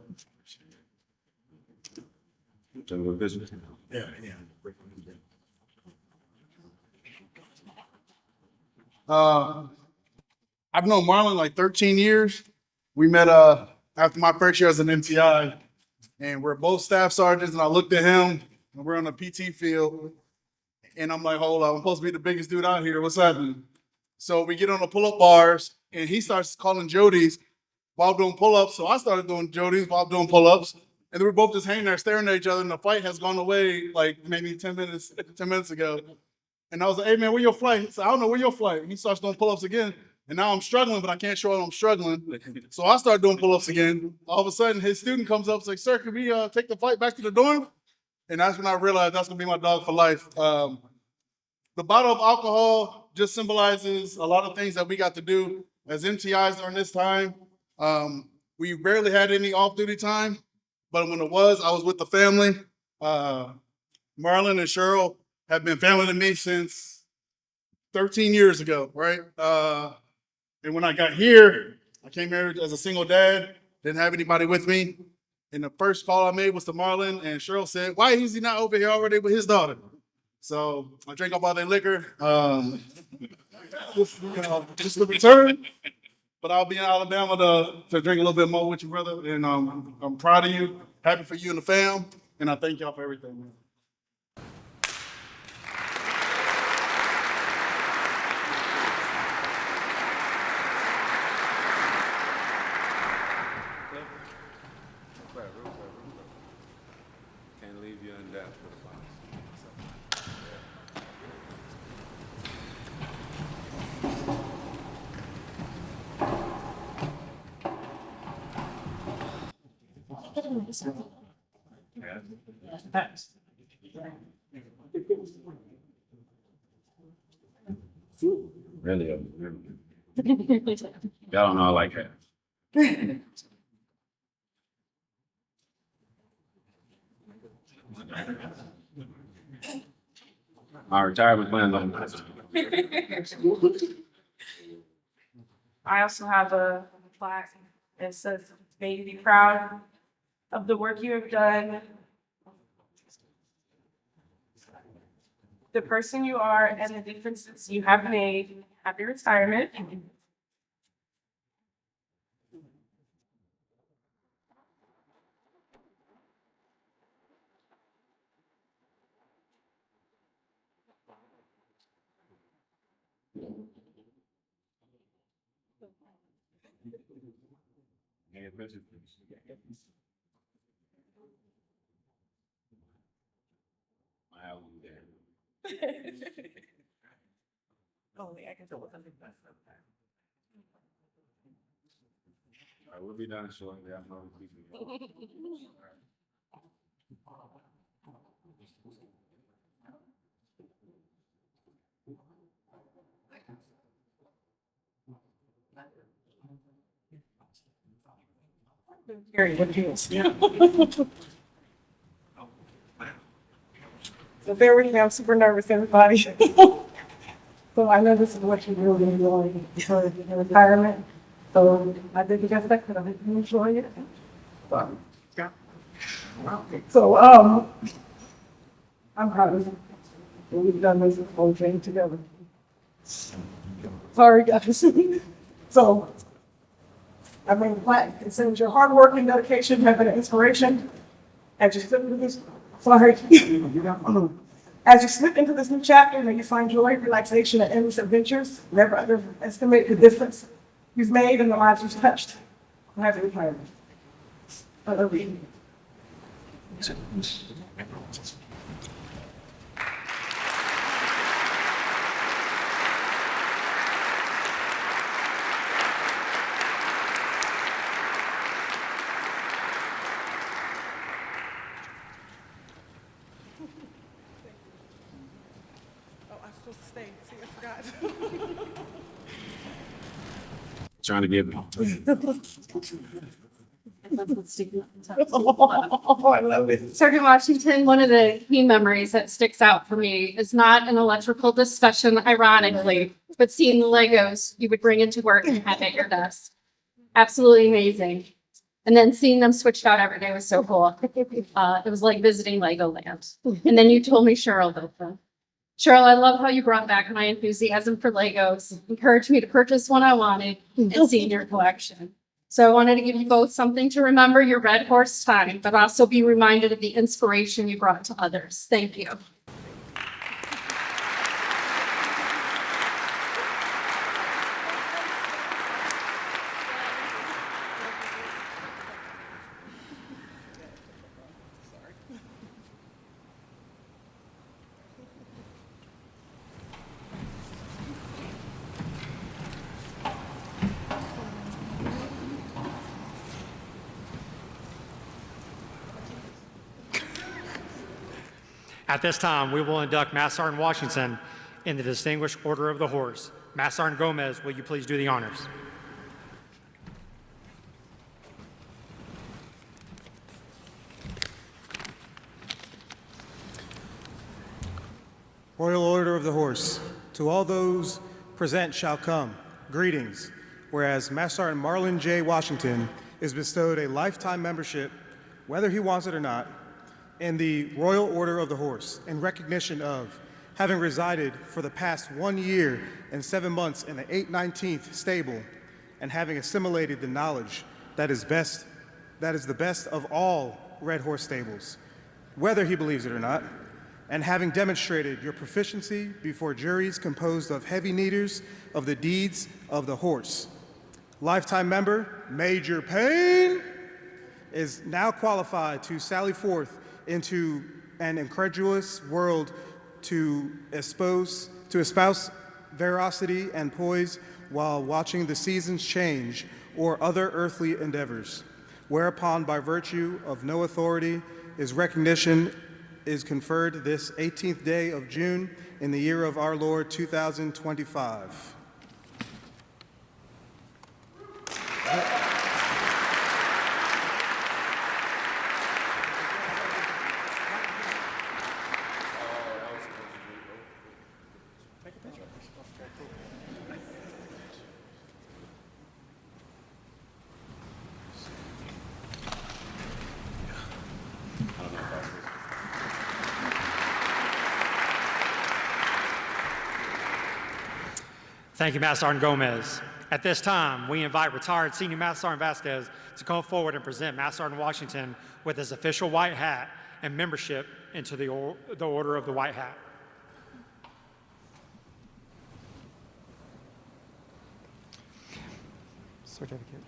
Yeah. I've known Marlon like 13 years. We met after my first year as an MTI, and we're both staff sergeants. And I looked at him and we're on the PT field. And I'm like, hold on, I'm supposed to be the biggest dude out here. What's happening? So we get on the pull-up bars, and he starts calling Jody's while doing pull-ups. So I started doing Jody's while doing pull-ups. And we were both just hanging there staring at each other, and the fight has gone away like maybe 10 minutes ago. And I was like, hey man, where your flight? He said, I don't know, where your flight? And he starts doing pull-ups again. And now I'm struggling, but I can't show him I'm struggling. So I start doing pull-ups again. All of a sudden, his student comes up and says, sir, can we take the fight back to the dorm? And that's when I realized that's gonna be my dog for life. The bottle of alcohol just symbolizes a lot of things that we got to do as MTIs during this time. We barely had any off-duty time, but when it was, I was with the family. Marlon and Cheryl have been family to me since 13 years ago, right? And when I got here, I came here as a single dad, didn't have anybody with me. And the first call I made was to Marlon, and Cheryl said, why is he not over here already with his daughter? So I drank up all that liquor. Just the return. But I'll be in Alabama to drink a little bit more with you, brother. And I'm proud of you, happy for you and the fam, and I thank y'all for everything, man. Can't leave you in debt. Really? Y'all don't know I like that. My retirement plans on I also have a plaque that says, may you be proud of the work you have done, the person you are, and the differences you have made. Happy retirement. Only I can tell what something best. All right, we'll be done shortly. I know people. Gary, what do you? So bear with me, I'm super nervous, everybody. So I know this is what you really enjoy for your retirement. So I did the best I could. I hope you enjoy it. So I'm proud of you. We've done this whole thing together. Sorry, guys. So I mean, plaque. It says your hard work and dedication have been an inspiration. As you slip into this, sorry. As you slip into this new chapter, may you find joy, relaxation, and endless adventures. Never underestimate the difference you've made and the lives you've touched. I'm happy retirement. I love you. Trying to get I love it. Sergeant Washington, one of the key memories that sticks out for me is not an electrical discussion, ironically, but seeing the Legos you would bring into work and have at your desk. Absolutely amazing. And then seeing them switched out every day was so cool. It was like visiting Legoland. And then you told me Cheryl built them. Cheryl, I love how you brought back my enthusiasm for Legos, encouraged me to purchase one I wanted, and see your collection. So I wanted to give you both something to remember your Red Horse time, but also be reminded of the inspiration you brought to others. Thank you. At this time, we will induct Master Sergeant Washington in the Distinguished Order of the Horse. Master Sergeant Gomez, will you please do the honors? Royal Order of the Horse. To all those present shall come, greetings. Whereas Master Sergeant Marlon J. Washington is bestowed a lifetime membership, whether he wants it or not, in the Royal Order of the Horse in recognition of having resided for the past 1 year and 7 months in the 819th stable and having assimilated the knowledge that is the best of all Red Horse stables, whether he believes it or not, and having demonstrated your proficiency before juries composed of heavy kneaders of the deeds of the horse. Lifetime member Major Payne is now qualified to sally forth into an incredulous world to espouse veracity and poise while watching the seasons change or other earthly endeavors, whereupon by virtue of no authority is recognition is conferred this 18th day of June in the year of our Lord 2025. Thank you, Master Sergeant Gomez. At this time, we invite retired Senior Master Sergeant Vasquez to come forward and present Master Sergeant Washington with his official white hat and membership into the Order of the White Hat. Certificate.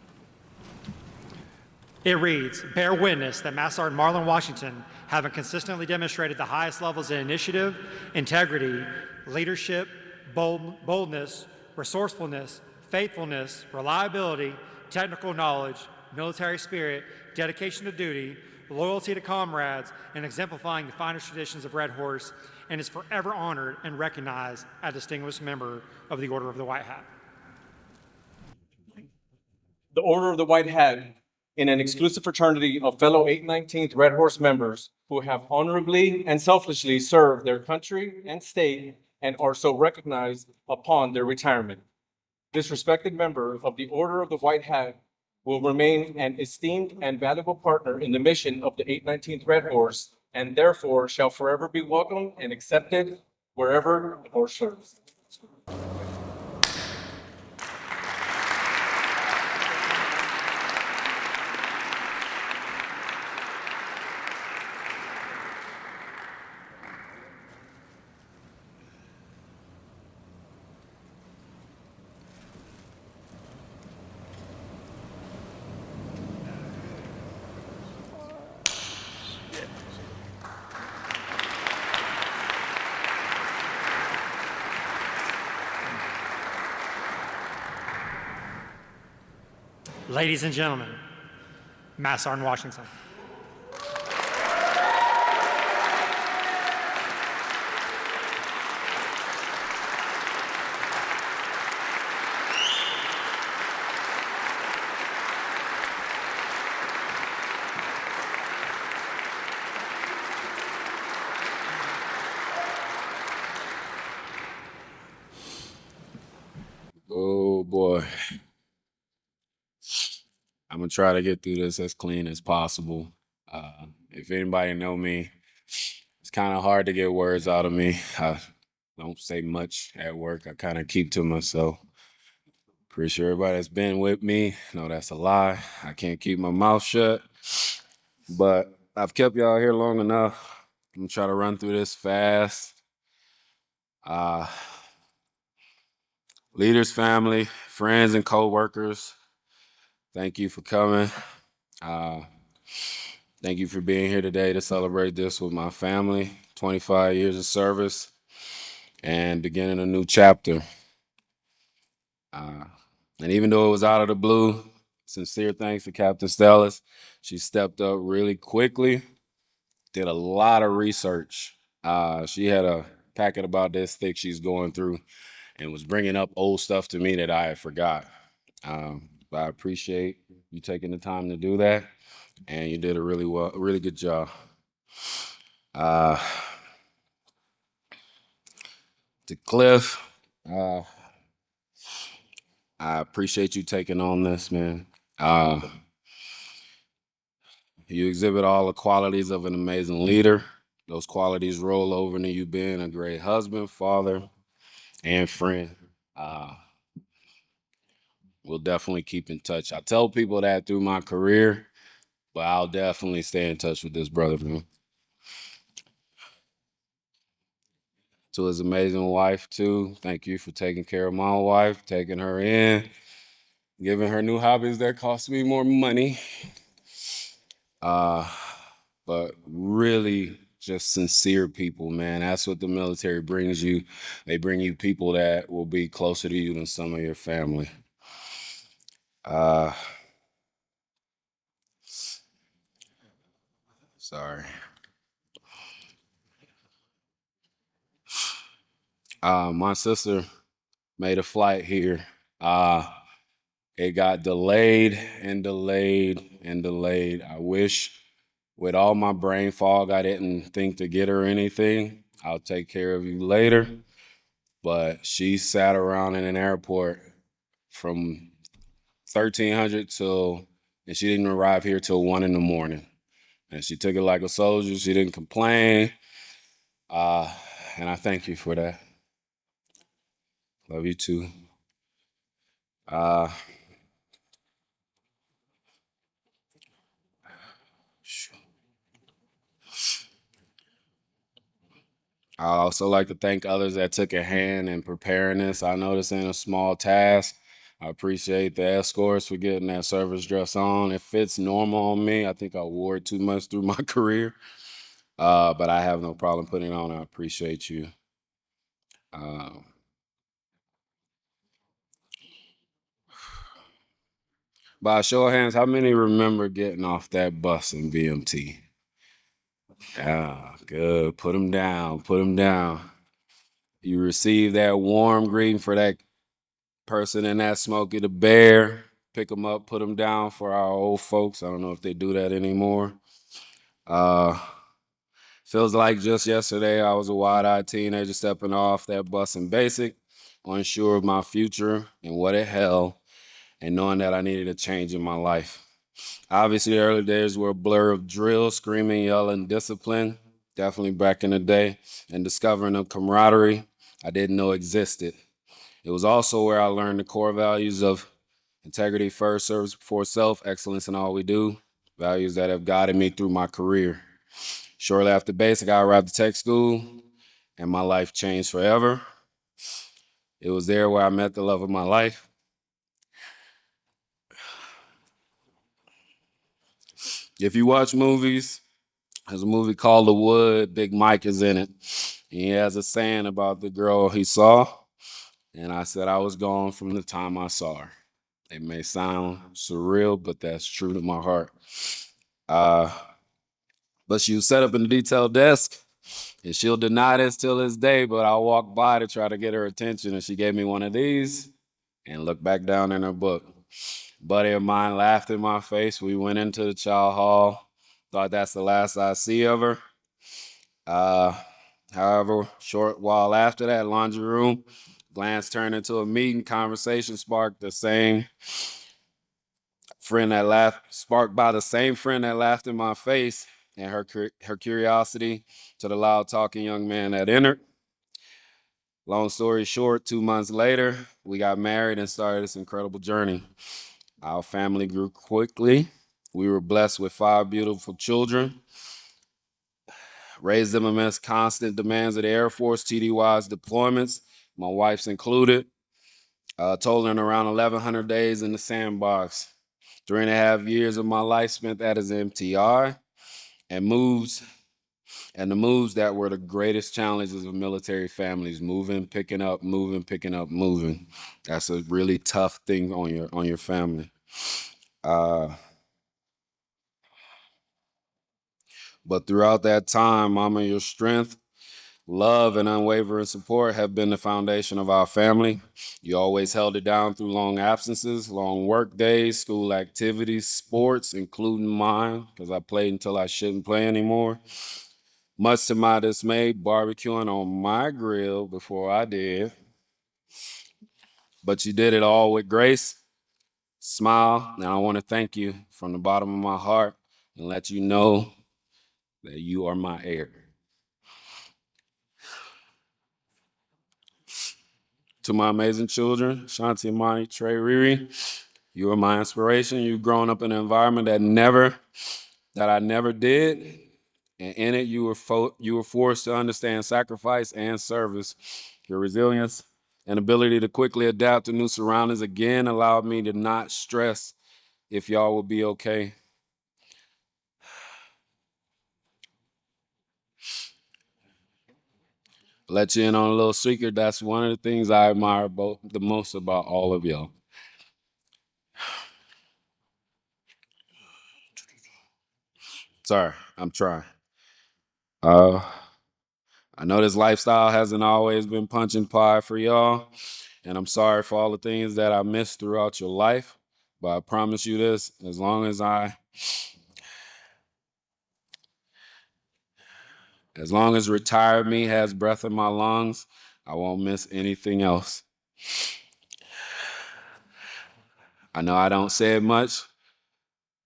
It reads, bear witness that Master Sergeant Marlon Washington, having consistently demonstrated the highest levels of initiative, integrity, leadership, boldness, resourcefulness, faithfulness, reliability, technical knowledge, military spirit, dedication to duty, loyalty to comrades, and exemplifying the finest traditions of Red Horse, and is forever honored and recognized as a distinguished member of the Order of the White Hat. The Order of the White Hat, in an exclusive fraternity of fellow 819th Red Horse members who have honorably and selflessly served their country and state and are so recognized upon their retirement. This respected member of the Order of the White Hat will remain an esteemed and valuable partner in the mission of the 819th Red Horse, and therefore shall forever be welcomed and accepted wherever the horse serves. Ladies and gentlemen, Master Sergeant Washington. Oh boy. I'm gonna try to get through this as clean as possible. If anybody know me, it's kind of hard to get words out of me. I don't say much at work. I kind of keep to myself. Appreciate everybody that's been with me. No, that's a lie. I can't keep my mouth shut. But I've kept y'all here long enough. I'm gonna try to run through this fast. Leaders, family, friends, and co-workers, thank you for coming. Thank you for being here today to celebrate this with my family. 25 years of service and beginning a new chapter. And even though it was out of the blue, sincere thanks to Captain Stellis. She stepped up really quickly, did a lot of research. She had a packet about this thick she's going through and was bringing up old stuff to me that I had forgot. But I appreciate you taking the time to do that, and you did a really good job. To Cliff, I appreciate you taking on this, man. You exhibit all the qualities of an amazing leader. Those qualities roll over into you being a great husband, father, and friend. We'll definitely keep in touch. I tell people that through my career, but I'll definitely stay in touch with this brother, man. To his amazing wife, too. Thank you for taking care of my wife, taking her in, giving her new hobbies that cost me more money. But really just sincere people, man. That's what the military brings you. They bring you people that will be closer to you than some of your family. Sorry. My sister made a flight here. It got delayed and delayed and delayed. I wish with all my brain fog, I didn't think to get her anything. I'll take care of you later. But she sat around in an airport from 1300 and she didn't arrive here till 1 a.m. And she took it like a soldier. She didn't complain. And I thank you for that. Love you too. I also like to thank others that took a hand in preparing this. I know this ain't a small task. I appreciate the escorts for getting that service dress on. It fits normal on me. I think I wore it too much through my career, but I have no problem putting it on. I appreciate you. By a show of hands, how many remember getting off that bus in BMT? Good. Put them down. Put them down. You receive that warm greeting for that person in that Smokey the Bear. Pick them up, put them down for our old folks. I don't know if they do that anymore. Feels like just yesterday I was a wide-eyed teenager stepping off that bus in basic, unsure of my future and what it held, and knowing that I needed a change in my life. Obviously, the early days were a blur of drill, screaming, yelling, discipline, definitely back in the day, and discovering a camaraderie I didn't know existed. It was also where I learned the core values of integrity first, service before self, excellence in all we do, values that have guided me through my career. Shortly after basic, I arrived at tech school, and my life changed forever. It was there where I met the love of my life. If you watch movies, there's a movie called The Wood. Big Mike is in it. He has a saying about the girl he saw, and I said I was gone from the time I saw her. It may sound surreal, but that's true to my heart. But she was set up in the detail desk, and she'll deny this till this day, but I walked by to try to get her attention, and she gave me one of these and looked back down in her book. A buddy of mine laughed in my face. We went into the child hall. Thought that's the last I see of her. However, short while after that, laundry room, glance turned into a meeting. Conversation sparked the same friend that laughed, sparked by the same friend that laughed in my face, and her curiosity to the loud talking young man that entered. Long story short, 2 months later, we got married and started this incredible journey. Our family grew quickly. We were blessed with 5 beautiful children, raised them amidst constant demands of the Air Force, TDY's deployments, my wife's included, totaling around 1,100 days in the sandbox. 3.5 years of my life spent that as MTI and the moves that were the greatest challenges of military families: moving, picking up, moving, picking up, moving. That's a really tough thing on your family. But throughout that time, Mama, your strength, love, and unwavering support have been the foundation of our family. You always held it down through long absences, long work days, school activities, sports, including mine, because I played until I shouldn't play anymore. Much to my dismay, barbecuing on my grill before I did. But you did it all with grace, smile, and I want to thank you from the bottom of my heart and let you know that you are my heir. To my amazing children, Shanti, Imani, Trey, Riri, you are my inspiration. You've grown up in an environment that I never did. And in it, you were forced to understand sacrifice and service. Your resilience and ability to quickly adapt to new surroundings again allowed me to not stress if y'all will be okay. Let you in on a little secret. That's one of the things I admire the most about all of y'all. Sorry, I'm trying. I know this lifestyle hasn't always been punching pie for y'all, and I'm sorry for all the things that I missed throughout your life. But I promise you this: as long as retired me has breath in my lungs, I won't miss anything else. I know I don't say it much,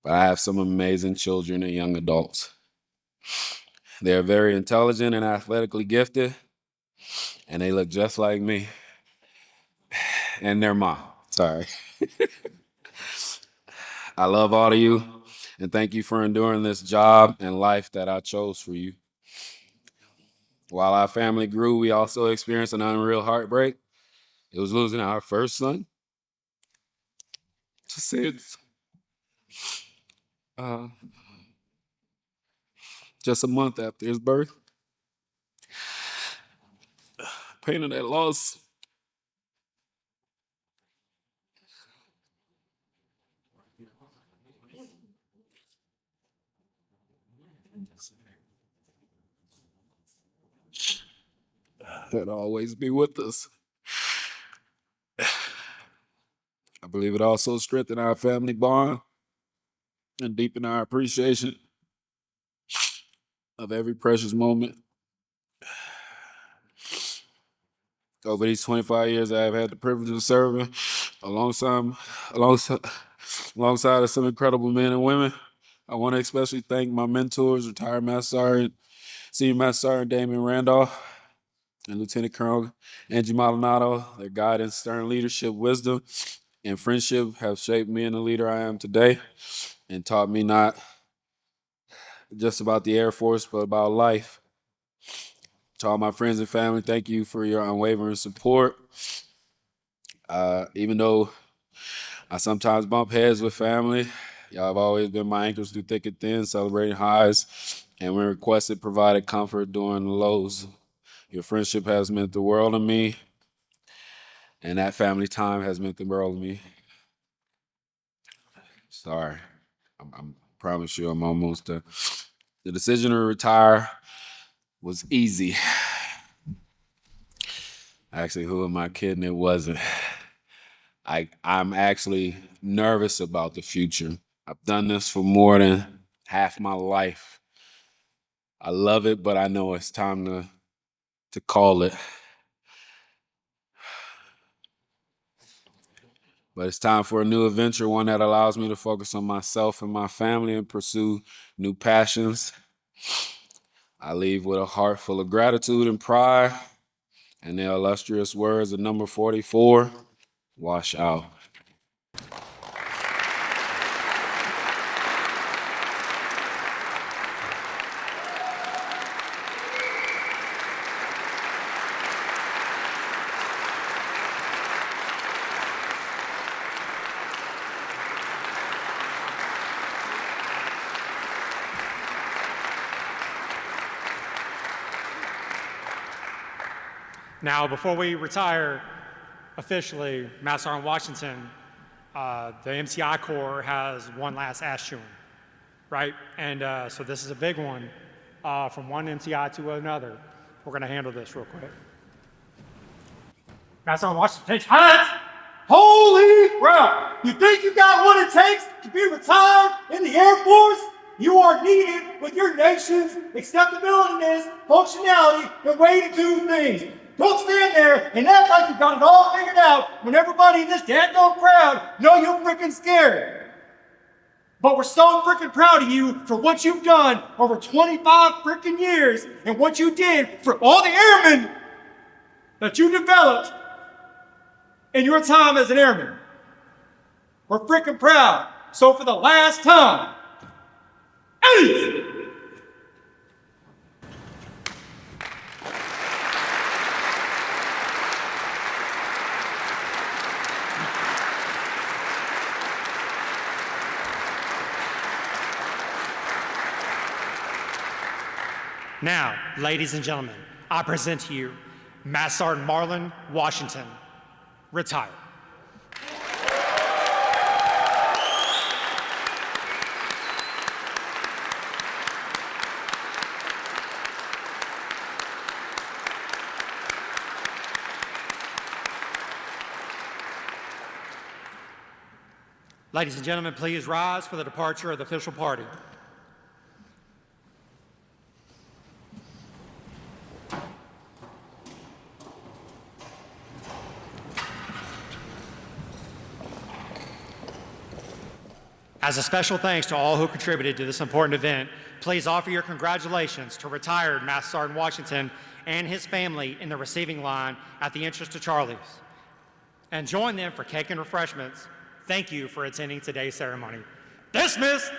but I have some amazing children and young adults. They're very intelligent and athletically gifted, and they look just like me and their mom. Sorry. I love all of you, and thank you for enduring this job and life that I chose for you. While our family grew, we also experienced an unreal heartbreak. It was losing our first son. Uh, just a month after his birth. Pain of that loss. That'll always be with us. I believe it also strengthened our family bond and deepened our appreciation of every precious moment. Over these 25 years, I have had the privilege of serving alongside, alongside, alongside of some incredible men and women. I want to especially thank my mentors, retired Master Sergeant, Senior Master Sergeant Damon Randolph, and Lieutenant Colonel MSgt Maldonado. Their guidance, stern leadership, wisdom, and friendship have shaped me and the leader I am today and taught me not just about the Air Force, but about life. To all my friends and family, thank you for your unwavering support. Even though I sometimes bump heads with family, y'all have always been my anchors through thick and thin, celebrating highs, and when requested, provided comfort during the lows. Your friendship has meant the world to me, and that family time has meant the world to me. Sorry, I promise you I'm almost done. The decision to retire was easy. Actually, who am I kidding? It wasn't. I'm actually nervous about the future. I've done this for more than half my life. I love it, but I know it's time to call it. But it's time for a new adventure, one that allows me to focus on myself and my family and pursue new passions. I leave with a heart full of gratitude and pride And the illustrious words of number 44, wash out. Now, before we retire officially, Master Sergeant Washington, the MCI Corps has one last ass chewing, right? And so this is a big one from one MCI to another. We're going to handle this real quick. Master Sergeant Washington, take hands. Holy crap! You think you got what it takes to be retired in the Air Force? You are needed with your nation's acceptability, functionality, and way to do things. Don't stand there and act like you've got it all figured out when everybody in this daggone crowd know you're freaking scared. But we're so freaking proud of you for what you've done over 25 freaking years and what you did for all the airmen that you developed in your time as an airman. We're freaking proud. So for the last time, Eddie! Now, ladies and gentlemen, I present to you Master Sergeant Marlon Washington, retired. Ladies and gentlemen, please rise for the departure of the official party. As a special thanks to all who contributed to this important event, please offer your congratulations to retired Master Sergeant Washington and his family in the receiving line at the entrance to Charlie's. And join them for cake and refreshments. Thank you for attending today's ceremony. Dismissed!